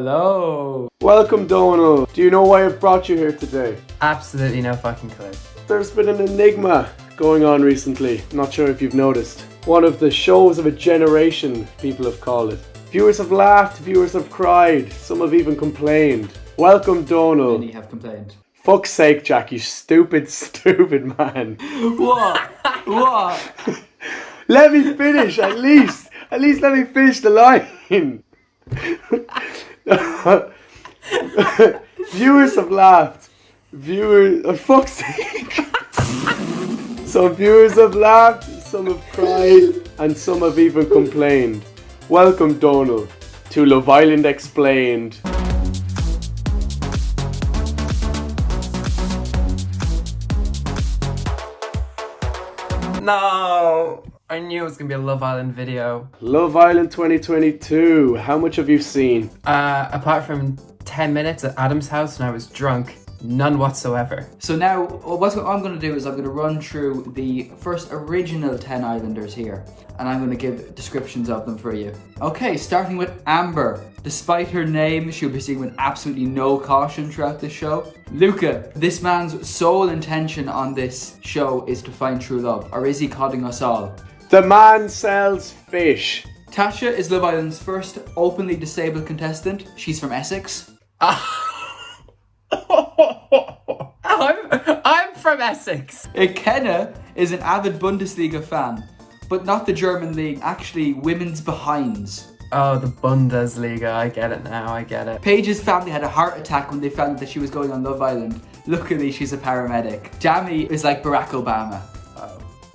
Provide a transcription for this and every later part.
Hello. Welcome, Donald. Do you know why I've brought you here today? Absolutely no fucking clue. There's been an enigma going on recently. Not sure if you've noticed. One of the shows of a generation, people have called it. Viewers have laughed, viewers have cried, some have even complained. Welcome, Donald. Many have complained. Fuck's sake, Jack, you stupid man. What? What? Let me finish, at least. At least let me finish the line. Viewers have laughed. Fuck's sake. Some viewers have laughed, some have cried, and some have even complained. Welcome, Donald, to Love Island Explained. No. I knew it was going to be a Love Island video. Love Island 2022. How much have you seen? Apart from 10 minutes at Adam's house when I was drunk, none whatsoever. So now, what I'm going to do is I'm going to run through the first original 10 Islanders here, and I'm going to give descriptions of them for you. Okay, starting with Amber. Despite her name, she'll be seen with absolutely no caution throughout this show. Luca. This man's sole intention on this show is to find true love, or is he codding us all? The man sells fish. Tasha is Love Island's first openly disabled contestant. She's from Essex. I'm from Essex. Ikenna is an avid Bundesliga fan, but not the German league, actually women's behinds. Oh, the Bundesliga. I get it now. I get it. Paige's family had a heart attack when they found that she was going on Love Island. Luckily, she's a paramedic. Jamie is like Barack Obama.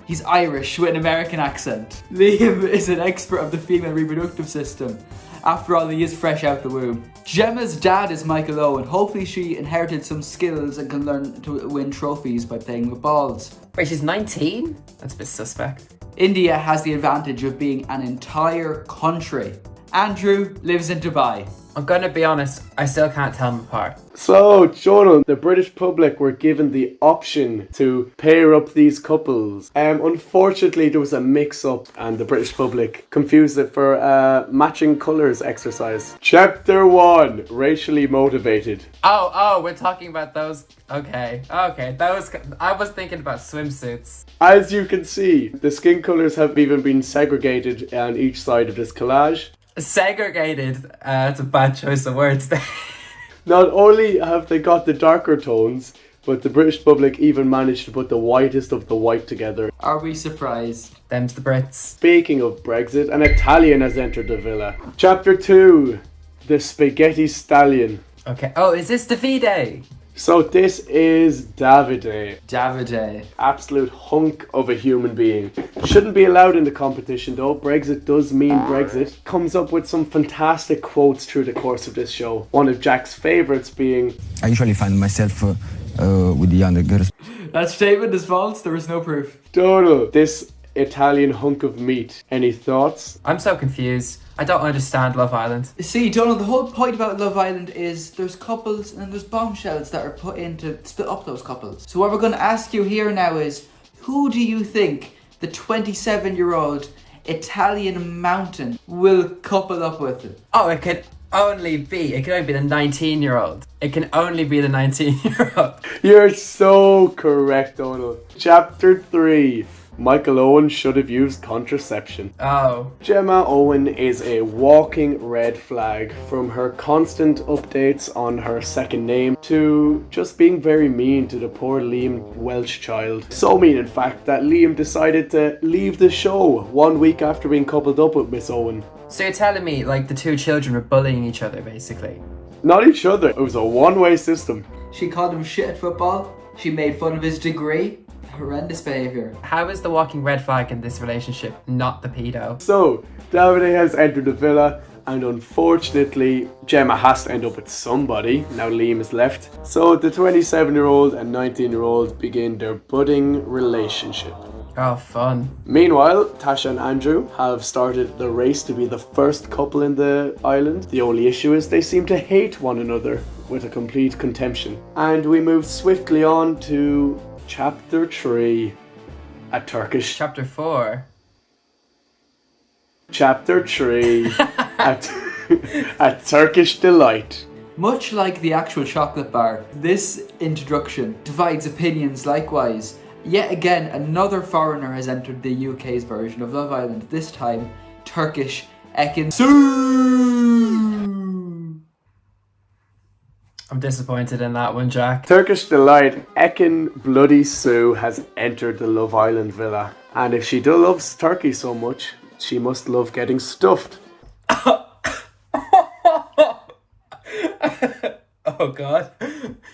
He's Irish with an American accent. Liam is an expert of the female reproductive system. After all, he is fresh out the womb. Gemma's dad is Michael Owen. Hopefully she inherited some skills and can learn to win trophies by playing with balls. Wait, she's 19? That's a bit suspect. India has the advantage of being an entire country. Andrew lives in Dubai. I'm gonna be honest, I still can't tell them apart. So, Jonah, the British public were given the option to pair up these couples. Unfortunately, there was a mix-up and the British public confused it for a matching colours exercise. Chapter 1, Racially Motivated. Oh, we're talking about those. Okay. Those. I was thinking about swimsuits. As you can see, the skin colours have even been segregated on each side of this collage. Segregated. That's a bad choice of words there. Not only have they got the darker tones, but the British public even managed to put the whitest of the white together. Are we surprised? Them's the Brits. Speaking of Brexit, an Italian has entered the villa. Chapter 2, The Spaghetti Stallion. Okay. Oh, is this Davide? So this is Davide. Davide. Absolute hunk of a human being. Shouldn't be allowed in the competition though. Brexit does mean Brexit. Comes up with some fantastic quotes through the course of this show. One of Jack's favourites being, I usually find myself with the younger girls. That statement is false. There is no proof. Donald, this Italian hunk of meat. Any thoughts? I'm so confused. I don't understand Love Island. See, Donald, the whole point about Love Island is there's couples and there's bombshells that are put in to split up those couples. So what we're going to ask you here now is, who do you think the 27-year-old Italian mountain will couple up with? Oh, it can only be the 19-year-old. It can only be the 19-year-old. You're so correct, Donald. Chapter 3. Michael Owen should have used contraception. Oh. Gemma Owen is a walking red flag, from her constant updates on her second name to just being very mean to the poor Liam Welsh child. So mean, in fact, that Liam decided to leave the show 1 week after being coupled up with Miss Owen. So you're telling me, like, the two children were bullying each other, basically? Not each other, it was a one-way system. She called him shit at football. She made fun of his degree. Horrendous behaviour. How is the walking red flag in this relationship not the pedo? So, Davide has entered the villa, and unfortunately, Gemma has to end up with somebody. Now Liam is left. So the 27-year-old and 19-year-old begin their budding relationship. Oh, fun. Meanwhile, Tasha and Andrew have started the race to be the first couple in the island. The only issue is they seem to hate one another with a complete contemption. And we move swiftly on to Chapter 3, a Turkish... Chapter 4. Chapter 3, A Turkish Delight. Much like the actual chocolate bar, this introduction divides opinions likewise. Yet again, another foreigner has entered the UK's version of Love Island, this time Turkish Ekin-su. I'm disappointed in that one, Jack. Turkish Delight, ekin-su has entered the Love Island villa. And if she loves Turkey so much, she must love getting stuffed. Oh god.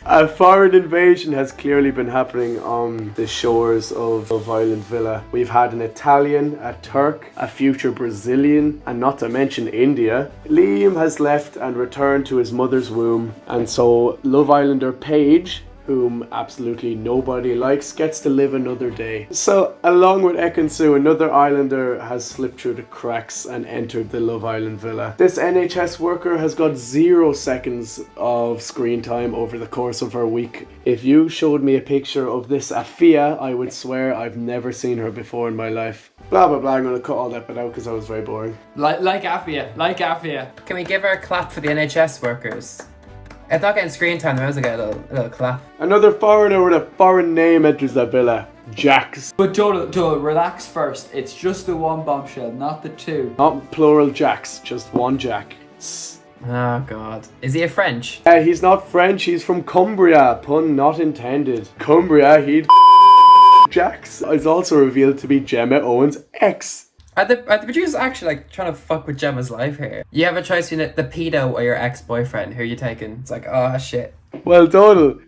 A foreign invasion has clearly been happening on the shores of Love Island Villa. We've had an Italian, a Turk, a future Brazilian, and not to mention India. Liam has left and returned to his mother's womb, and so Love Islander Paige, whom absolutely nobody likes, gets to live another day. So, along with Ekin-su, another islander has slipped through the cracks and entered the Love Island villa. This NHS worker has got 0 seconds of screen time over the course of her week. If you showed me a picture of this Afia, I would swear I've never seen her before in my life. Blah blah blah, I'm going to cut all that bit out because that was very boring. Like Afia. Can we give her a clap for the NHS workers? If not getting screen time, there was like a little clap. Another foreigner with a foreign name enters the villa. Jaques. But Joel, relax first. It's just the one bombshell, not the two. Not plural Jaques, just one Jack. Oh god. Is he a French? He's not French, he's from Cumbria. Pun not intended. Cumbria, he'd Jaques is also revealed to be Gemma Owen's ex. Are the producers actually like trying to fuck with Gemma's life here? You have a choice between the pedo or your ex-boyfriend. Who are you taking? It's like, oh shit. Well, Donald,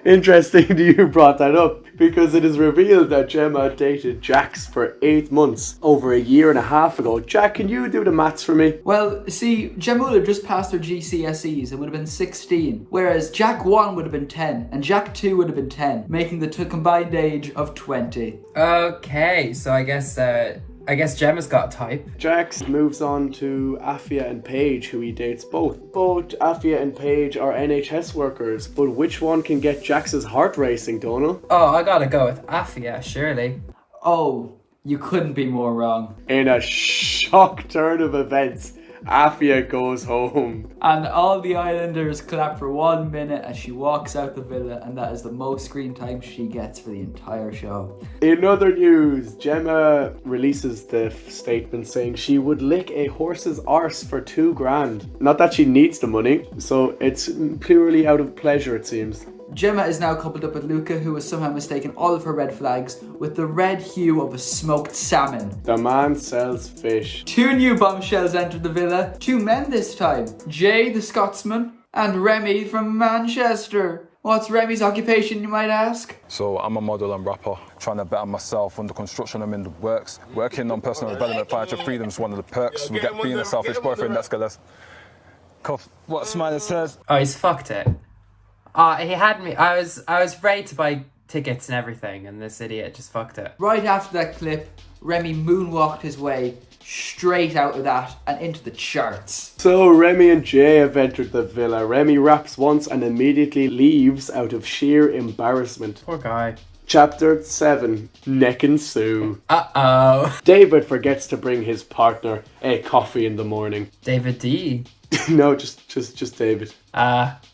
interesting that you brought that up, because it is revealed that Gemma dated Jaques for 8 months, over a year and a half ago. Jack, can you do the maths for me? Well, see, Gemma would have just passed her GCSEs and would have been 16, whereas Jack 1 would have been 10, and Jack 2 would have been 10, making the combined age of 20. Okay, so I guess Gemma's got a type. Jaques moves on to Afia and Paige, who he dates both. Both Afia and Paige are NHS workers, but which one can get Jax's heart racing, Donald? Oh, I gotta go with Afia, surely. Oh, you couldn't be more wrong. In a shock turn of events, Afia goes home. And all the islanders clap for 1 minute as she walks out the villa, and that is the most screen time she gets for the entire show. In other news, Gemma releases the statement saying she would lick a horse's arse for $2,000. Not that she needs the money, so it's purely out of pleasure, it seems. Gemma is now coupled up with Luca, who has somehow mistaken all of her red flags with the red hue of a smoked salmon. The man sells fish. 2 new bombshells entered the villa. 2 men this time. Jay, the Scotsman, and Remy from Manchester. What's Remy's occupation, you might ask? So I'm a model and rapper, trying to better myself. Under construction, I'm in the works. Working on personal development, financial freedom is one of the perks. We get being a selfish boyfriend, that's good. Cough. What Smiley says. Oh, he's fucked it. He had me. I was ready to buy tickets and everything, and this idiot just fucked it. Right after that clip, Remy moonwalked his way straight out of that and into the charts. So Remy and Jay have entered the villa. Remy raps once and immediately leaves out of sheer embarrassment. Poor guy. Chapter 7, Nekin Su. Uh-oh. David forgets to bring his partner a coffee in the morning. David D. No, just David.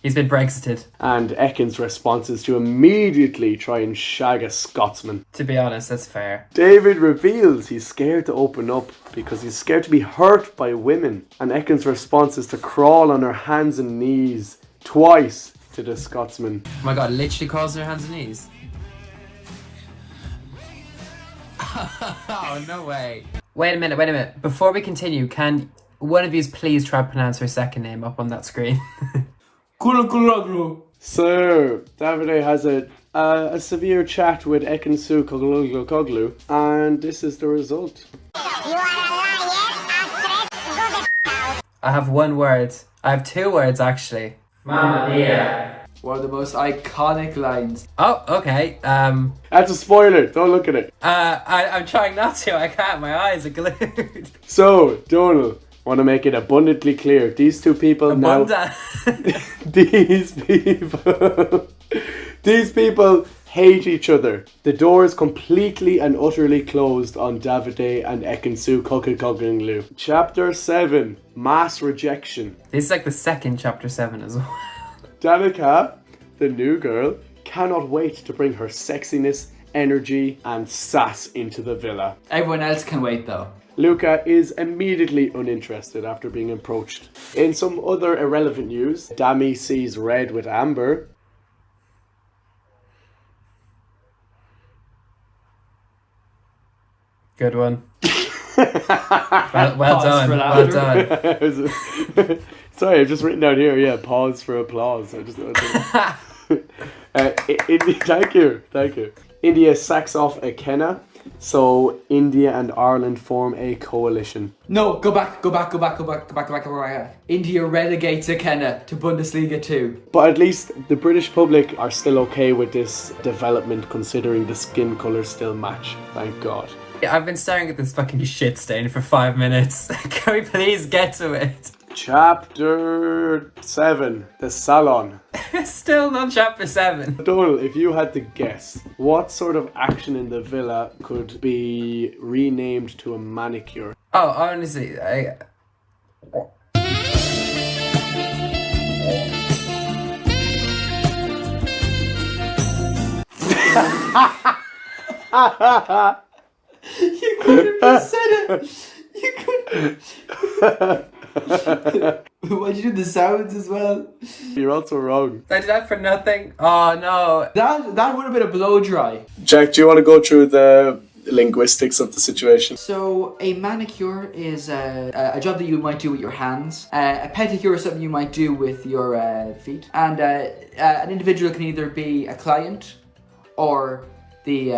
He's been Brexited. And Ekin's response is to immediately try and shag a Scotsman. To be honest, that's fair. David reveals he's scared to open up because he's scared to be hurt by women. And Ekin's response is to crawl on her hands and knees twice to the Scotsman. Oh my god, literally crawls on her hands and knees. Oh, no way. Wait a minute. Before we continue, can one of you please try to pronounce her second name up on that screen? So, Davide has a severe chat with Ekin-su Koglu, and this is the result. I have 1 word. I have 2 words, actually. Mamma mia. One of the most iconic lines. Oh, okay. That's a spoiler, don't look at it. I'm trying not to. I can't. My eyes are glued. So, Donald, want to make it abundantly clear. These 2 people now... These people hate each other. The door is completely and utterly closed on Davide and Ekin-su Kokakoganglu. Chapter 7, Mass Rejection. This is like the second chapter 7 as well. Danica, the new girl, cannot wait to bring her sexiness, energy and sass into the villa. Everyone else can wait though. Luca is immediately uninterested after being approached. In some other irrelevant news, Dami sees red with Amber. Good one. well Pause done. for Well laughter. done. Sorry, I've just written down here, yeah, pause for applause. Thank you. India sacks off Ekena, so India and Ireland form a coalition. No, go back. India relegates Ekena to Bundesliga 2. But at least the British public are still okay with this development considering the skin colours still match. Thank God. I've been staring at this fucking shit stain for 5 minutes. Can we please get to it? Chapter 7, the Salon. Still not chapter 7. Donal, if you had to guess, what sort of action in the villa could be renamed to a manicure? Oh, honestly, You couldn't have said it. You couldn't. Why'd you do the sounds as well? You're also wrong. I did that for nothing. Oh no. That would have been a blow dry. Jack, do you want to go through the linguistics of the situation? So a manicure is a job that you might do with your hands. A pedicure is something you might do with your feet. And an individual can either be a client or the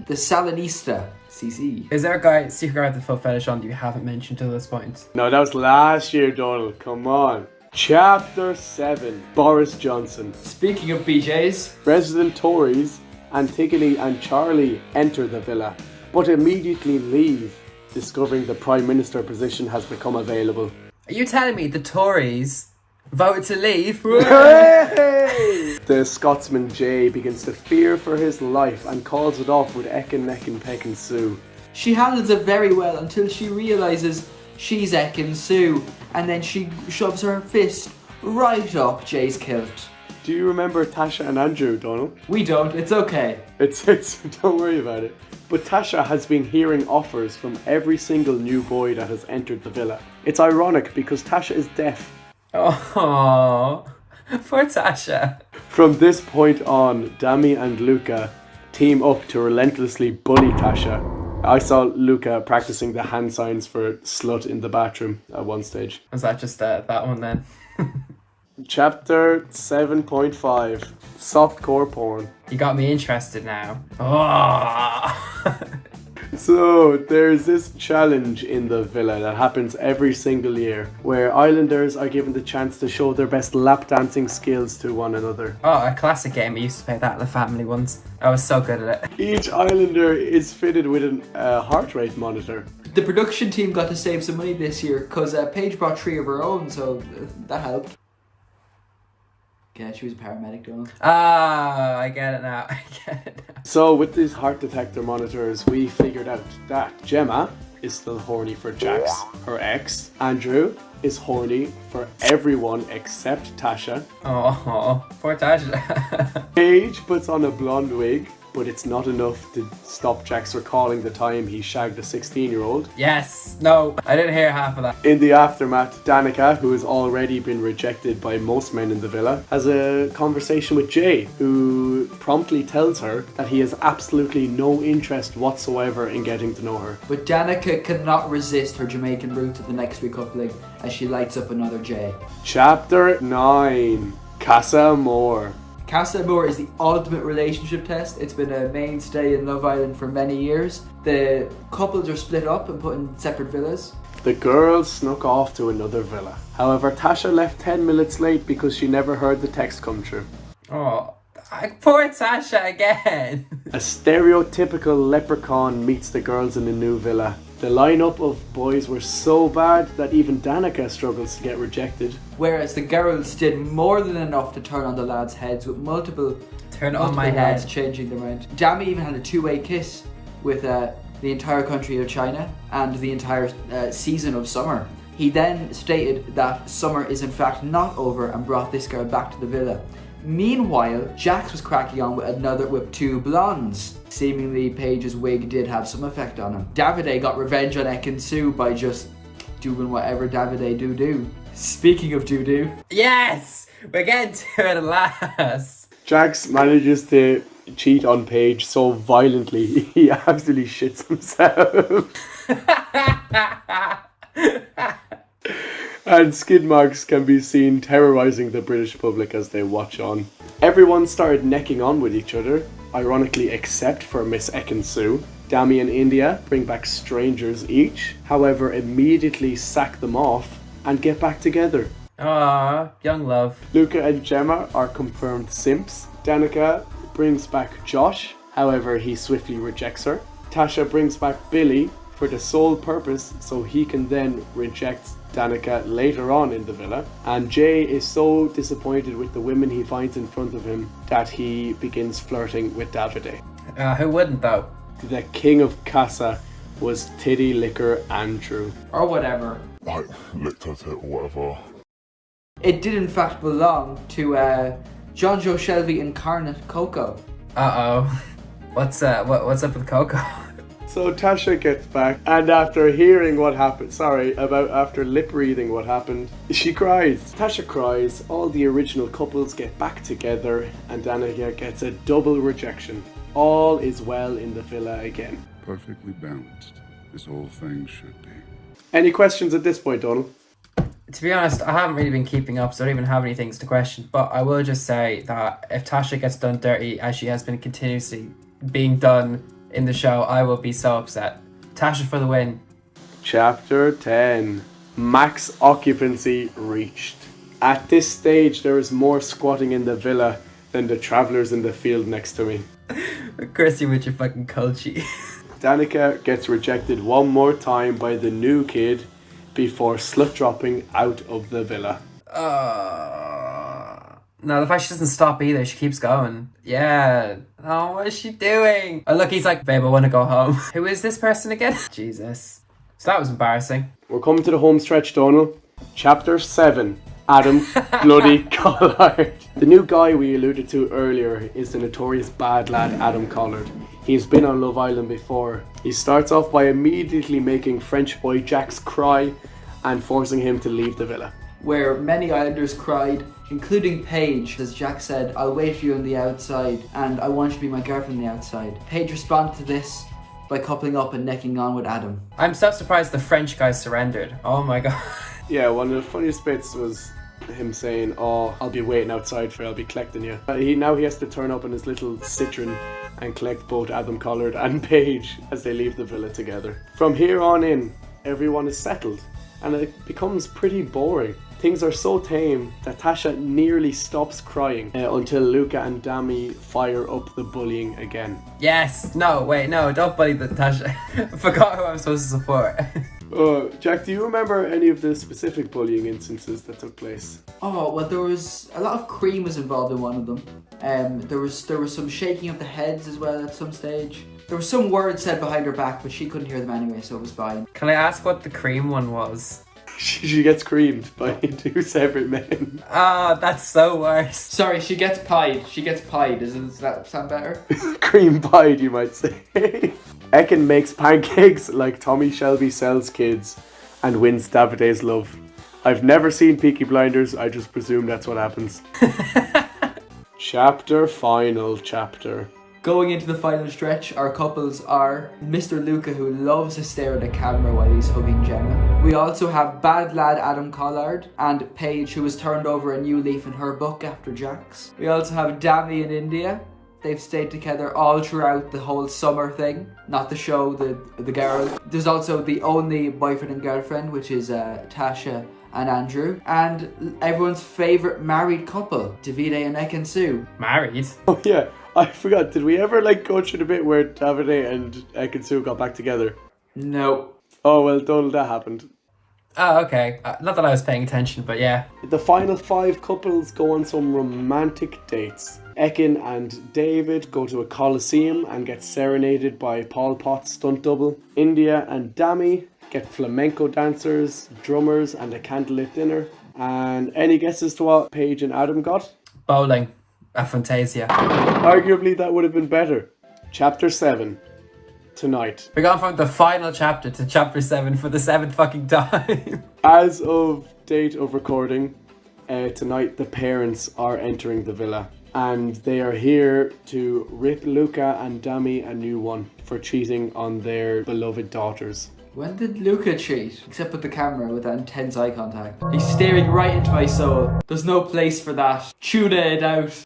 salonista. CC. Is there a guy, secret guy with the foot fetish on that you haven't mentioned to this point? No, that was last year, Donald. Come on. Chapter 7, Boris Johnson. Speaking of BJs, Resident Tories, Antigone and Charlie enter the villa, but immediately leave, discovering the Prime Minister position has become available. Are you telling me the Tories voted to leave? Hey! The Scotsman Jay begins to fear for his life and calls it off with Nekin Su. she handles it very well until she realises she's Nekin Su, and then she shoves her fist right up Jay's kilt. Do you remember Tasha and Andrew, Donald? We don't, it's okay. It's don't worry about it. But Tasha has been hearing offers from every single new boy that has entered the villa. It's ironic because Tasha is deaf. Oh, poor Tasha. From this point on, Dami and Luca team up to relentlessly bully Tasha. I saw Luca practicing the hand signs for slut in the bathroom at one stage. Was that just that one then? Chapter 7.5, Softcore Porn. You got me interested now. Oh. So, there's this challenge in the villa that happens every single year, where islanders are given the chance to show their best lap dancing skills to one another. Oh, a classic game. I used to play that at the family once. I was so good at it. Each islander is fitted with a heart rate monitor. The production team got to save some money this year because Paige brought 3 of her own, so that helped. Yeah, she was a paramedic, Donald. Ah, I get it now. I get it now. So with these heart detector monitors, we figured out that Gemma is still horny for Jaques, her ex. Andrew is horny for everyone except Tasha. Oh, poor Tasha. Paige puts on a blonde wig, but it's not enough to stop Jaques recalling the time he shagged a 16-year-old. Yes. No, I didn't hear half of that. In the aftermath, Danica, who has already been rejected by most men in the villa, has a conversation with Jay, who promptly tells her that he has absolutely no interest whatsoever in getting to know her. But Danica cannot resist her Jamaican roots at the next recoupling as she lights up another Jay. Chapter 9, Casa Amor. Casa Amor is the ultimate relationship test. It's been a mainstay in Love Island for many years. The couples are split up and put in separate villas. The girls snuck off to another villa. However, Tasha left 10 minutes late because she never heard the text come through. Oh, poor Tasha again. A stereotypical leprechaun meets the girls in the new villa. The lineup of boys were so bad that even Danica struggles to get rejected. Whereas the girls did more than enough to turn on the lads' heads with multiple Turn on my Multiple lads head. changing their mind. Jamie even had a two-way kiss with the entire country of China and the entire season of summer. He then stated that summer is in fact not over and brought this girl back to the villa. Meanwhile, Jaques was cracking on with two blondes. Seemingly, Paige's wig did have some effect on him. Davide got revenge on Nekin Su by just doing whatever Davide do. Speaking of do. Yes! We're getting to it at last. Jaques manages to cheat on Paige so violently, he absolutely shits himself. And skid marks can be seen terrorising the British public as they watch on. Everyone started necking on with each other, ironically except for Miss ekin-su. Dami and India bring back strangers each, however immediately sack them off and get back together. Aww, young love. Luca and Gemma are confirmed simps. Danica brings back Josh, however he swiftly rejects her. Tasha brings back Billy for the sole purpose so he can then reject Danica later on in the villa. And Jay is so disappointed with the women he finds in front of him that he begins flirting with Davide. Who wouldn't though? The king of Casa was Titty Licker Andrew. Or whatever. Like, licked her tit or whatever. It did in fact belong to John Joe Shelby incarnate Coco. Uh-oh. What's up with Coco? So Tasha gets back, and after hearing what happened, after lip reading what happened, she cries. Tasha cries, all the original couples get back together, and Danica gets a double rejection. All is well in the villa again. Perfectly balanced, this whole thing should be. Any questions at this point, Donald? To be honest, I haven't really been keeping up, so I don't even have any things to question. But I will just say that if Tasha gets done dirty, as she has been continuously being done in the show, I will be so upset. Tasha for the win. Chapter 10. Max occupancy reached. At this stage, there is more squatting in the villa than the travellers in the field next to me. Chrissy with your fucking culture. Danica gets rejected one more time by the new kid before slut dropping out of the villa. No, the fact she doesn't stop either, she keeps going. Yeah. Oh, what is she doing? Oh, look, he's like, babe, I want to go home. Who is this person again? Jesus. So that was embarrassing. We're coming to the home stretch, Donald. Chapter 7. Adam Bloody Collard. The new guy we alluded to earlier is the notorious bad lad Adam Collard. He's been on Love Island before. He starts off by immediately making French boy Jaques cry and forcing him to leave the villa. Where many islanders cried, including Paige, as Jack said, I'll wait for you on the outside and I want you to be my girlfriend on the outside. Paige responded to this by coupling up and necking on with Adam. I'm so surprised the French guy surrendered. Oh my god. Yeah, one of the funniest bits was him saying, oh, I'll be waiting outside for you, I'll be collecting you. He has to turn up in his little Citroen and collect both Adam Collard and Paige as they leave the villa together. From here on in, everyone is settled and it becomes pretty boring. Things are so tame that Tasha nearly stops crying until Luca and Dami fire up the bullying again. Yes. No, wait, no, don't bully the Tasha. I forgot who I'm supposed to support. Jack, do you remember any of the specific bullying instances that took place? Oh, well, there was a lot of cream was involved in one of them. There was some shaking of the heads as well at some stage. There were some words said behind her back, but she couldn't hear them anyway, so it was fine. Can I ask what the cream one was? She gets creamed by two separate men. Ah, that's so worse. Sorry, she gets pied. Does that sound better? Cream pied, you might say. Ekin makes pancakes like Tommy Shelby sells kids and wins Davide's love. I've never seen Peaky Blinders, I just presume that's what happens. Final chapter. Going into the final stretch, our couples are Mr. Luca, who loves to stare at the camera while he's hugging Gemma. We also have bad lad Adam Collard and Paige, who has turned over a new leaf in her book after Jaques. We also have Dami and India. They've stayed together all throughout the whole summer thing, not the show, the girl. There's also the only boyfriend and girlfriend, which is Tasha and Andrew, and everyone's favourite married couple, Davide and Nekin Su. Married? Oh yeah, I forgot. Did we ever go through the bit where Davide and ekin-su got back together? No. Oh well, Donald, that happened. Oh, okay. Not that I was paying attention, but yeah. The final 5 couples go on some romantic dates. Ekin and David go to a coliseum and get serenaded by Pol Pot's stunt double. India and Dami get flamenco dancers, drummers, and a candlelit dinner. And any guesses to what Paige and Adam got? Bowling. A Fantasia. Arguably, that would have been better. Chapter 7. Tonight. We're going from the final chapter to chapter 7 for the 7th fucking time. As of date of recording, tonight the parents are entering the villa. And they are here to rip Luca and Dami a new one for cheating on their beloved daughters. When did Luca cheat? Except with the camera with that intense eye contact. He's staring right into my soul. There's no place for that. Tuna it out.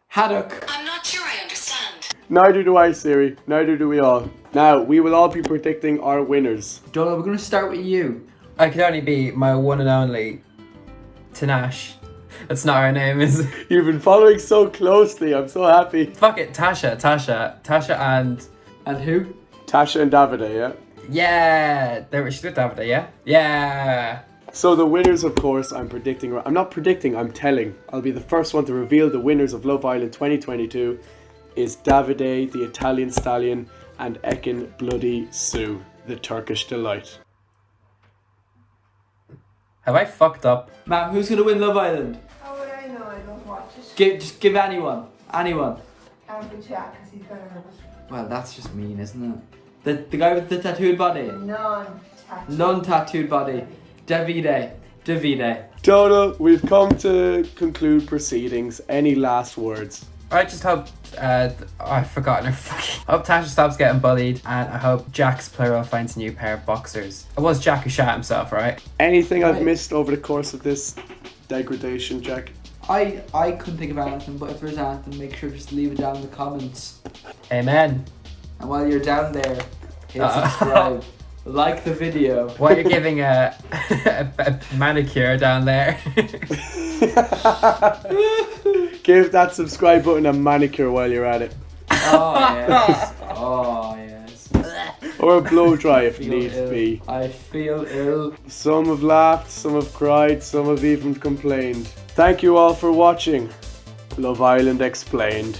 Haddock. I'm not sure I understand. Neither do I, Siri. Neither do we all. Now, we will all be predicting our winners. Donald, we're going to start with you. I can only be my one and only Tanash. That's not her name, is it? You've been following so closely. I'm so happy. Fuck it, Tasha and... And who? Tasha and Davide, yeah? Yeah! She's with Davide, yeah? Yeah! So the winners, of course, I'm predicting... I'm not predicting, I'm telling. I'll be the first one to reveal the winners of Love Island 2022 is Davide, the Italian Stallion, and Nekin Bloody Su, the Turkish Delight. Have I fucked up? Ma'am, who's going to win Love Island? How would I know? I don't watch it. Just give anyone. Anyone. Can't be Jaques because he's gonna have it. Well, that's just mean, isn't it? The guy with the tattooed body? Non-tattooed. Non-tattooed body. Davide. Donal, we've come to conclude proceedings. Any last words? I just hope... I've forgotten her fucking... I hope Tasha stops getting bullied, and I hope Jaques plural finds a new pair of boxers. It was Jack who shot himself, right? Anything I've missed over the course of this degradation, Jack? I couldn't think of anything, but if there's anything, make sure just leave it down in the comments. Amen. And while you're down there, hit subscribe. Like the video. While you're giving a manicure down there. Give that subscribe button a manicure while you're at it. Oh yes. Oh yes. Or a blow dry if need be. I feel ill. Some have laughed, some have cried, some have even complained. Thank you all for watching. Love Island Explained.